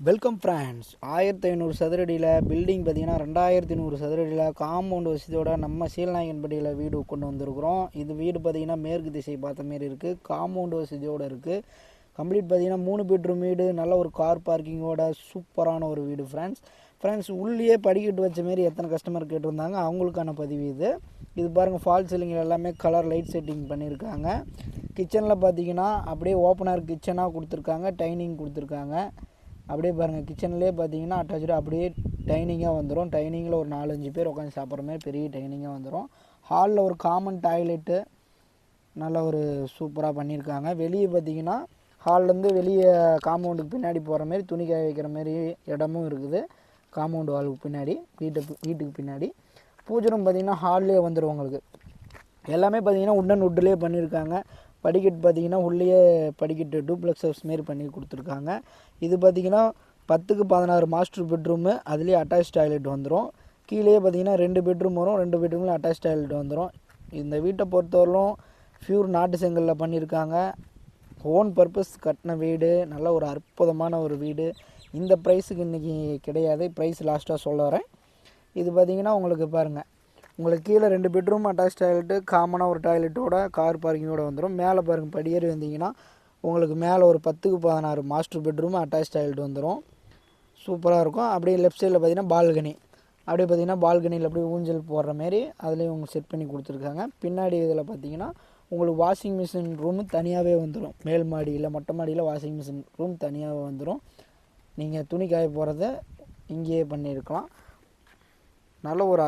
Welcome friends. 1500 சதுரடியில் building பார்த்தீங்கன்னா 2100 சதுரடியில் compound வசதியோட நம்ம சீலநாயக்கன்பட்டியில் வீடு கொண்டு வந்திருக்கிறோம். இது வீடு பார்த்தீங்கன்னா மேற்கு திசை பார்த்த மாரி இருக்குது. காம்பவுண்ட் வசதியோடு இருக்குது. கம்ப்ளீட் பார்த்தீங்கன்னா 3 பெட்ரூம் வீடு, நல்ல ஒரு கார் பார்க்கிங்கோட சூப்பரான ஒரு வீடு ஃப்ரெண்ட்ஸ். உள்ளே படிக்கட்டு வச்ச மாரி எத்தனை கஸ்டமர் கேட்டிருந்தாங்க, அவங்களுக்கான பதிவு இது பாருங்கள். ஃபால் சீலிங்கில் எல்லாமே கலர் லைட் செட்டிங் பண்ணியிருக்காங்க. கிச்சனில் பார்த்தீங்கன்னா அப்படியே ஓப்பனர் கிச்சனாக கொடுத்துருக்காங்க, டைனிங் கொடுத்துருக்காங்க. அப்படியே பாருங்கள், கிச்சன்லேயே பார்த்தீங்கன்னா அட்டாச்சு அப்படியே டைனிங்காக வந்துடும். டைனிங்கில் ஒரு 4-5 பேர் உட்காந்து சாப்பிட்ற மாதிரி பெரிய டைனிங்காக வந்துடும். ஹாலில் ஒரு காமன் டாய்லெட்டு நல்ல ஒரு சூப்பராக பண்ணியிருக்காங்க. வெளியே பார்த்தீங்கன்னா ஹால்லேருந்து வெளியே காம்பவுண்டுக்கு பின்னாடி போகிற மாதிரி துணி காய வைக்கிற மாதிரி இடமும் இருக்குது. காம்பவுண்டு வாலுக்கு பின்னாடி வீட்டுக்கு பின்னாடி பூஜை ரூம் பார்த்தீங்கன்னா ஹால்லேயே வந்துடும். உங்களுக்கு எல்லாமே பார்த்தீங்கன்னா உட்லேயே பண்ணியிருக்காங்க. படிக்கட்டு பார்த்தீங்கன்னா உள்ளே படிக்கட்டு டூப்ளெக்ஸ் ஹவுஸ் மாரி பண்ணி கொடுத்துருக்காங்க. இது பார்த்தீங்கன்னா 10க்கு 16 மாஸ்டர் பெட்ரூமு, அதுலேயே அட்டாச் டாய்லெட் வந்துடும். கீழே பார்த்தீங்கன்னா 2 பெட்ரூம் வரும், 2 பெட்ரூமில் அட்டாச் டாய்லெட் வந்துடும். இந்த வீட்டை பொறுத்தவரையிலும் ஃபியூர் நாட்டு செங்கலில் பண்ணியிருக்காங்க. ஓன் பர்பஸ் கட்டின வீடு, நல்ல ஒரு அற்புதமான ஒரு வீடு. இந்த ப்ரைஸுக்கு இன்றைக்கி கிடையாது, ப்ரைஸ் லாஸ்ட்டாக சொல்ல வரேன். இது பார்த்தீங்கன்னா உங்களுக்கு பாருங்கள், உங்களுக்கு கீழே 2 பெட்ரூம் அட்டாச் டாய்லெட்டு, காமனாக ஒரு டாய்லெட்டோட கார் பார்க்கிங்கோடு வந்துடும். மேலே பாருங்கள், படியேறி வந்தீங்கன்னா உங்களுக்கு மேலே ஒரு 10க்கு 16 மாஸ்டர் பெட்ரூம் அட்டாச் டாய்லெட் வந்துடும். சூப்பராக இருக்கும். அப்படியே லெஃப்ட் சைடில் பார்த்தீங்கன்னா பால்கனி, அப்படியே பார்த்தீங்கன்னா பால்கனியில் அப்படியே ஊஞ்சல் போடுற மாரி அதுலேயும் உங்களுக்கு செட் பண்ணி கொடுத்துருக்காங்க. பின்னாடி இதில் பார்த்தீங்கன்னா உங்களுக்கு வாஷிங் மிஷின் ரூமு தனியாகவே வந்துடும். மேல் மாடியில் மொட்டை மாடியில் வாஷிங் மிஷின் ரூம் தனியாகவே வந்துடும். நீங்கள் துணி காய போகிறத இங்கேயே பண்ணியிருக்கலாம். நல்ல ஒரு